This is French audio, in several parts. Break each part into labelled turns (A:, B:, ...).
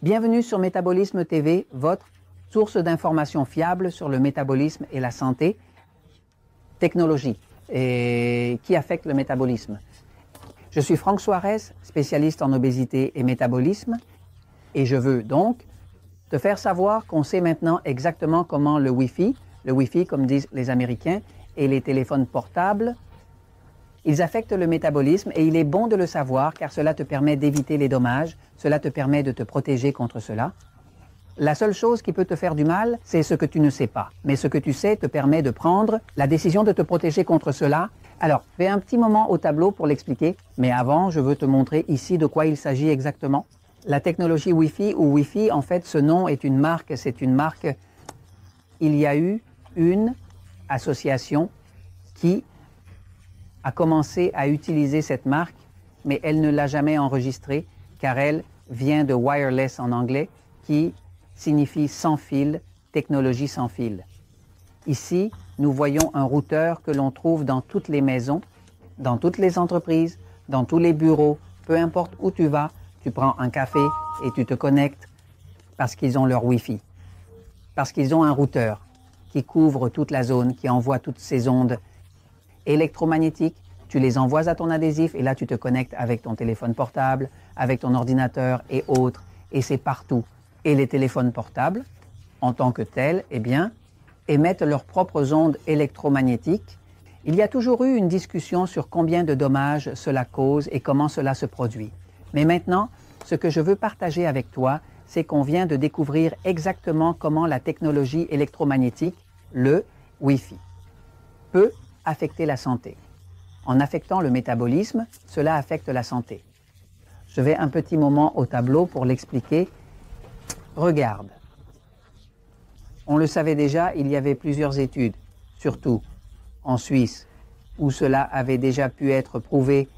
A: Bienvenue sur Métabolisme TV, votre source d'informations fiables sur le métabolisme et la santé, technologie, et qui affecte le métabolisme. Je suis Franck Suarez, spécialiste en obésité et métabolisme, et je veux donc te faire savoir qu'on sait maintenant exactement comment le Wi-Fi, comme disent les Américains, et les téléphones portables, ils affectent le métabolisme et il est bon de le savoir car cela te permet d'éviter les dommages, cela te permet de te protéger contre cela. La seule chose qui peut te faire du mal, c'est ce que tu ne sais pas. Mais ce que tu sais te permet de prendre la décision de te protéger contre cela. Alors, fais un petit moment au tableau pour l'expliquer, mais avant, je veux te montrer ici de quoi il s'agit exactement. La technologie Wi-Fi ou Wi-Fi, en fait, ce nom est une marque, c'est une marque. Il y a eu une association qui a commencé à utiliser cette marque, mais elle ne l'a jamais enregistrée car elle vient de wireless en anglais, qui signifie sans fil, technologie sans fil. Ici, nous voyons un routeur que l'on trouve dans toutes les maisons, dans toutes les entreprises, dans tous les bureaux, peu importe où tu vas, tu prends un café et tu te connectes parce qu'ils ont leur Wi-Fi, parce qu'ils ont un routeur qui couvre toute la zone, qui envoie toutes ces ondes électromagnétiques, tu les envoies à ton adhésif et là tu te connectes avec ton téléphone portable, avec ton ordinateur et autres, et c'est partout. Et les téléphones portables, en tant que tels, eh bien, émettent leurs propres ondes électromagnétiques. Il y a toujours eu une discussion sur combien de dommages cela cause et comment cela se produit. Mais maintenant, ce que je veux partager avec toi, c'est qu'on vient de découvrir exactement comment la technologie électromagnétique, le Wi-Fi, peut affecter la santé. En affectant le métabolisme, cela affecte la santé. Je vais un petit moment au tableau pour l'expliquer. Regarde. On le savait déjà, il y avait plusieurs études, surtout en Suisse, où cela avait déjà pu être prouvé.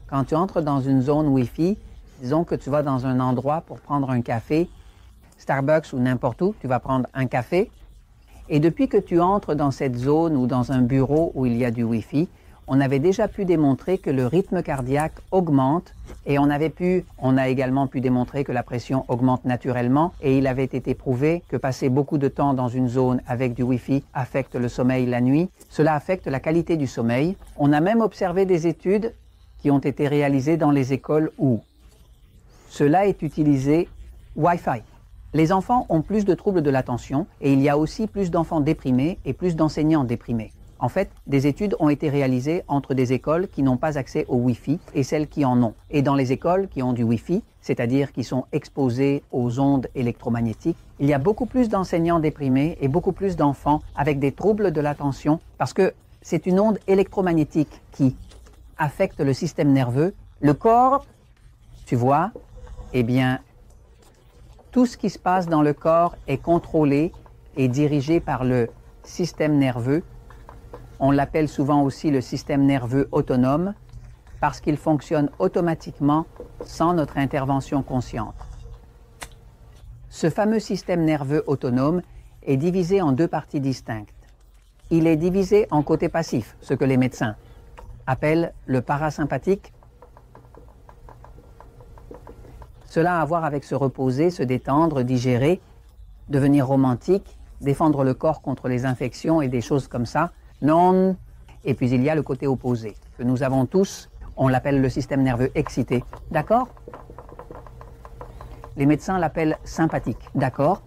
A: Quand tu entres dans une zone Wi-Fi, disons que tu vas dans un endroit pour prendre un café, Starbucks ou n'importe où, tu vas prendre un café. Et depuis que tu entres dans cette zone ou dans un bureau où il y a du Wi-Fi, on avait déjà pu démontrer que le rythme cardiaque augmente et on a également pu démontrer que la pression augmente naturellement et il avait été prouvé que passer beaucoup de temps dans une zone avec du Wi-Fi affecte le sommeil la nuit. Cela affecte la qualité du sommeil. On a même observé des études qui ont été réalisées dans les écoles où cela est utilisé Wi-Fi. Les enfants ont plus de troubles de l'attention et il y a aussi plus d'enfants déprimés et plus d'enseignants déprimés. En fait, des études ont été réalisées entre des écoles qui n'ont pas accès au Wi-Fi et celles qui en ont. Et dans les écoles qui ont du Wi-Fi, c'est-à-dire qui sont exposées aux ondes électromagnétiques, il y a beaucoup plus d'enseignants déprimés et beaucoup plus d'enfants avec des troubles de l'attention parce que c'est une onde électromagnétique qui affecte le système nerveux. Le corps, tu vois, eh bien, tout ce qui se passe dans le corps est contrôlé et dirigé par le système nerveux. On l'appelle souvent aussi le système nerveux autonome parce qu'il fonctionne automatiquement sans notre intervention consciente. Ce fameux système nerveux autonome est divisé en deux parties distinctes. Il est divisé en côté passif, ce que les médecins appellent le parasympathique. Cela a à voir avec se reposer, se détendre, digérer, devenir romantique, défendre le corps contre les infections et des choses comme ça. Non. Et puis il y a le côté opposé, que nous avons tous, on l'appelle le système nerveux excité. D'accord? Les médecins l'appellent sympathique. D'accord?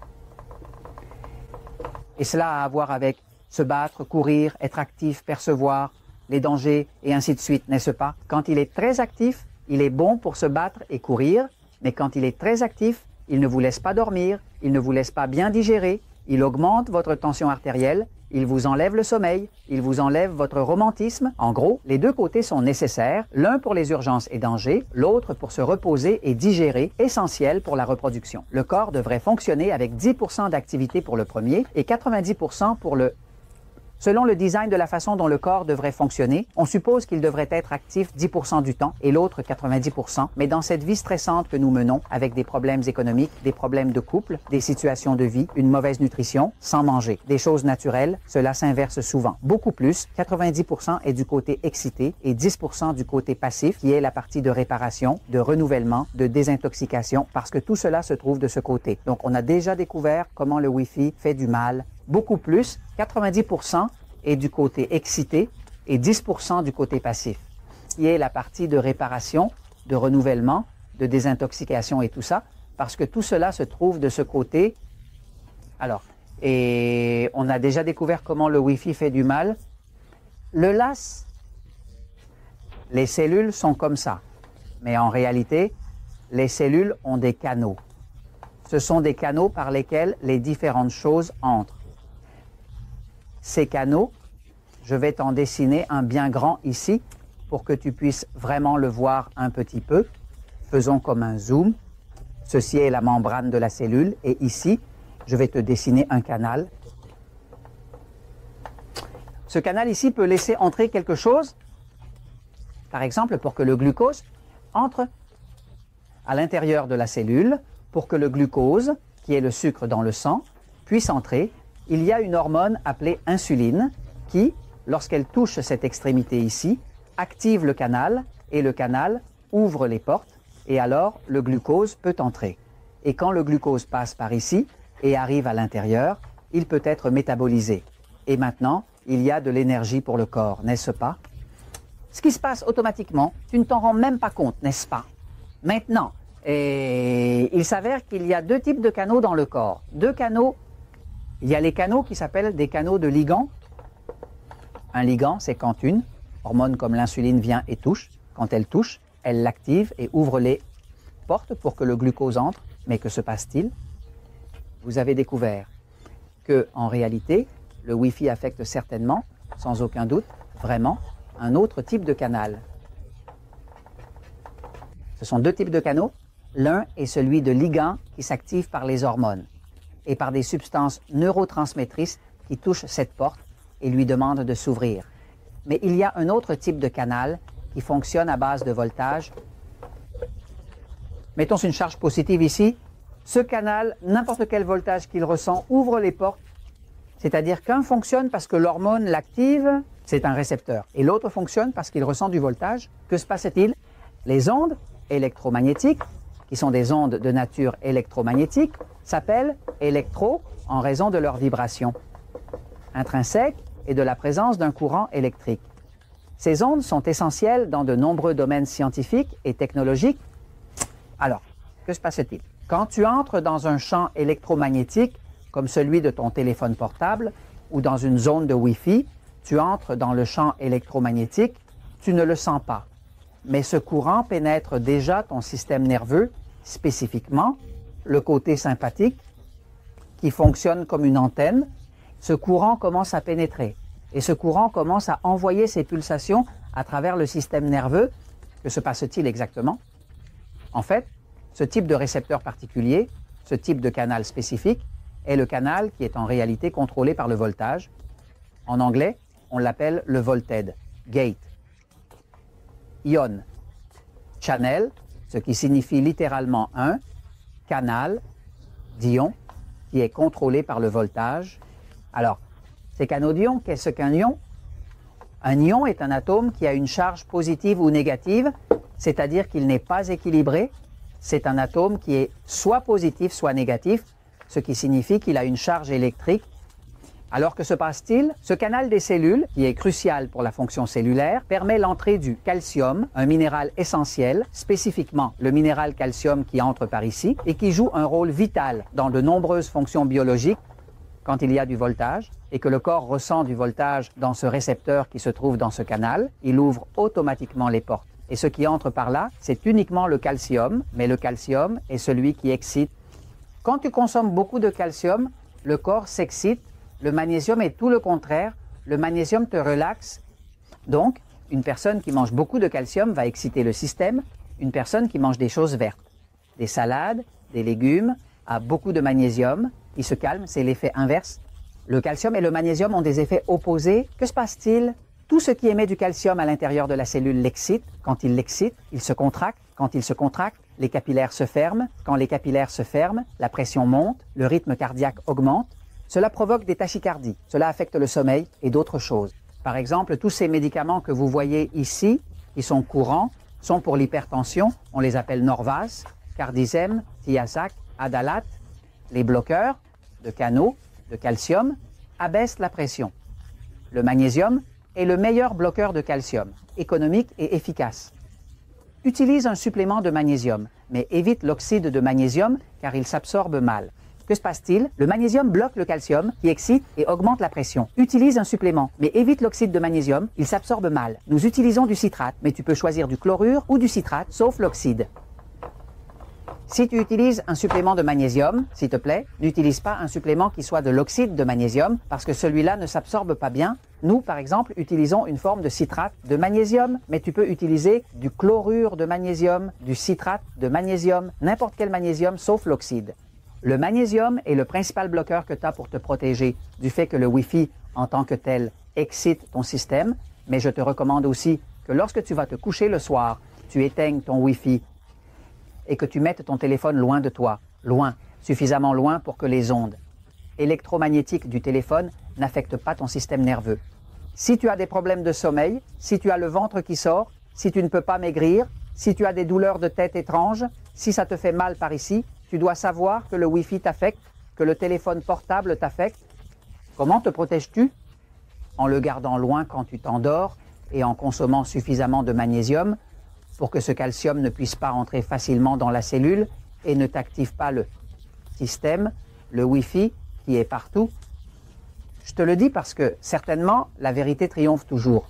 A: Et cela a à voir avec se battre, courir, être actif, percevoir les dangers et ainsi de suite, n'est-ce pas? Quand il est très actif, il est bon pour se battre et courir, mais quand il est très actif, il ne vous laisse pas dormir, il ne vous laisse pas bien digérer, il augmente votre tension artérielle, il vous enlève le sommeil, il vous enlève votre romantisme. En gros, les deux côtés sont nécessaires, l'un pour les urgences et dangers, l'autre pour se reposer et digérer, essentiel pour la reproduction. Le corps devrait fonctionner avec 10% d'activité pour le premier et 90% pour le Selon le design de la façon dont le corps devrait fonctionner, on suppose qu'il devrait être actif 10% du temps et l'autre 90%, mais dans cette vie stressante que nous menons, avec des problèmes économiques, des problèmes de couple, des situations de vie, une mauvaise nutrition, sans manger, des choses naturelles, cela s'inverse souvent. Beaucoup plus, 90% est du côté excité et 10% du côté passif, qui est la partie de réparation, de renouvellement, de désintoxication, parce que tout cela se trouve de ce côté. Donc on a déjà découvert comment le Wi-Fi fait du mal. Beaucoup plus, 90% est du côté excité et 10% du côté passif, qui est la partie de réparation, de renouvellement, de désintoxication et tout ça, parce que tout cela se trouve de ce côté. Alors, et on a déjà découvert comment le Wi-Fi fait du mal. Le LAS, les cellules sont comme ça, mais en réalité, les cellules ont des canaux. Ce sont des canaux par lesquels les différentes choses entrent. Ces canaux, je vais t'en dessiner un bien grand ici pour que tu puisses vraiment le voir un petit peu. Faisons comme un zoom. Ceci est la membrane de la cellule et ici, je vais te dessiner un canal. Ce canal ici peut laisser entrer quelque chose, par exemple pour que le glucose entre à l'intérieur de la cellule, pour que le glucose, qui est le sucre dans le sang, puisse entrer. Il y a une hormone appelée insuline qui, lorsqu'elle touche cette extrémité ici, active le canal et le canal ouvre les portes et alors le glucose peut entrer. Et quand le glucose passe par ici et arrive à l'intérieur, il peut être métabolisé. Et maintenant, il y a de l'énergie pour le corps, n'est-ce pas? Ce qui se passe automatiquement, tu ne t'en rends même pas compte, n'est-ce pas? Maintenant, il s'avère qu'il y a deux types de canaux dans le corps. Deux canaux. Il y a les canaux qui s'appellent des canaux de ligand. Un ligand, c'est quand une hormone comme l'insuline vient et touche. Quand elle touche, elle l'active et ouvre les portes pour que le glucose entre. Mais que se passe-t-il? Vous avez découvert que, en réalité, le Wi-Fi affecte certainement, sans aucun doute, vraiment, un autre type de canal. Ce sont deux types de canaux. L'un est celui de ligand qui s'active par les hormones et par des substances neurotransmettrices qui touchent cette porte et lui demandent de s'ouvrir. Mais il y a un autre type de canal qui fonctionne à base de voltage. Mettons une charge positive ici. Ce canal, n'importe quel voltage qu'il ressent, ouvre les portes. C'est-à-dire qu'un fonctionne parce que l'hormone l'active, c'est un récepteur. Et l'autre fonctionne parce qu'il ressent du voltage. Que se passe-t-il? Les ondes électromagnétiques, qui sont des ondes de nature électromagnétique, s'appellent électro en raison de leur vibration intrinsèque et de la présence d'un courant électrique. Ces ondes sont essentielles dans de nombreux domaines scientifiques et technologiques. Alors, que se passe-t-il? Quand tu entres dans un champ électromagnétique, comme celui de ton téléphone portable, ou dans une zone de Wi-Fi, tu entres dans le champ électromagnétique, tu ne le sens pas. Mais ce courant pénètre déjà ton système nerveux, spécifiquement le côté sympathique, qui fonctionne comme une antenne. Ce courant commence à pénétrer et ce courant commence à envoyer ses pulsations à travers le système nerveux. Que se passe-t-il exactement? En fait, ce type de récepteur particulier, ce type de canal spécifique, est le canal qui est en réalité contrôlé par le voltage. En anglais, on l'appelle le voltage gate. Ion, channel, ce qui signifie littéralement un canal d'ion qui est contrôlé par le voltage. Alors, ces canaux d'ion, qu'est-ce qu'un ion? Un ion est un atome qui a une charge positive ou négative, c'est-à-dire qu'il n'est pas équilibré. C'est un atome qui est soit positif, soit négatif, ce qui signifie qu'il a une charge électrique. Alors que se passe-t-il? Ce canal des cellules, qui est crucial pour la fonction cellulaire, permet l'entrée du calcium, un minéral essentiel, spécifiquement le minéral calcium qui entre par ici, et qui joue un rôle vital dans de nombreuses fonctions biologiques quand il y a du voltage, et que le corps ressent du voltage dans ce récepteur qui se trouve dans ce canal, il ouvre automatiquement les portes. Et ce qui entre par là, c'est uniquement le calcium, mais le calcium est celui qui excite. Quand tu consommes beaucoup de calcium, le corps s'excite. Le magnésium est tout le contraire. Le magnésium te relaxe. Donc, une personne qui mange beaucoup de calcium va exciter le système. Une personne qui mange des choses vertes, des salades, des légumes, a beaucoup de magnésium, il se calme, c'est l'effet inverse. Le calcium et le magnésium ont des effets opposés. Que se passe-t-il? Tout ce qui émet du calcium à l'intérieur de la cellule l'excite. Quand il l'excite, il se contracte. Quand il se contracte, les capillaires se ferment. Quand les capillaires se ferment, la pression monte, le rythme cardiaque augmente. Cela provoque des tachycardies. Cela affecte le sommeil et d'autres choses. Par exemple, tous ces médicaments que vous voyez ici, qui sont courants, sont pour l'hypertension. On les appelle Norvasc, Cardizem, Thiazac, Adalat. Les bloqueurs de canaux de calcium abaissent la pression. Le magnésium est le meilleur bloqueur de calcium, économique et efficace. Utilise un supplément de magnésium, mais évite l'oxyde de magnésium car il s'absorbe mal. Que se passe-t-il? Le magnésium bloque le calcium qui excite et augmente la pression. Utilise un supplément, mais évite l'oxyde de magnésium, il s'absorbe mal. Nous utilisons du citrate, mais tu peux choisir du chlorure ou du citrate, sauf l'oxyde. Si tu utilises un supplément de magnésium, s'il te plaît, n'utilise pas un supplément qui soit de l'oxyde de magnésium parce que celui-là ne s'absorbe pas bien. Nous, par exemple, utilisons une forme de citrate de magnésium, mais tu peux utiliser du chlorure de magnésium, du citrate de magnésium, n'importe quel magnésium sauf l'oxyde. Le magnésium est le principal bloqueur que tu as pour te protéger du fait que le Wi-Fi en tant que tel excite ton système, mais je te recommande aussi que lorsque tu vas te coucher le soir, tu éteignes ton Wi-Fi et que tu mettes ton téléphone loin de toi, loin, suffisamment loin pour que les ondes électromagnétiques du téléphone n'affectent pas ton système nerveux. Si tu as des problèmes de sommeil, si tu as le ventre qui sort, si tu ne peux pas maigrir, si tu as des douleurs de tête étranges, si ça te fait mal par ici, tu dois savoir que le Wi-Fi t'affecte, que le téléphone portable t'affecte. Comment te protèges-tu? En le gardant loin quand tu t'endors et en consommant suffisamment de magnésium pour que ce calcium ne puisse pas entrer facilement dans la cellule et ne t'active pas le système, le Wi-Fi qui est partout. Je te le dis parce que certainement la vérité triomphe toujours.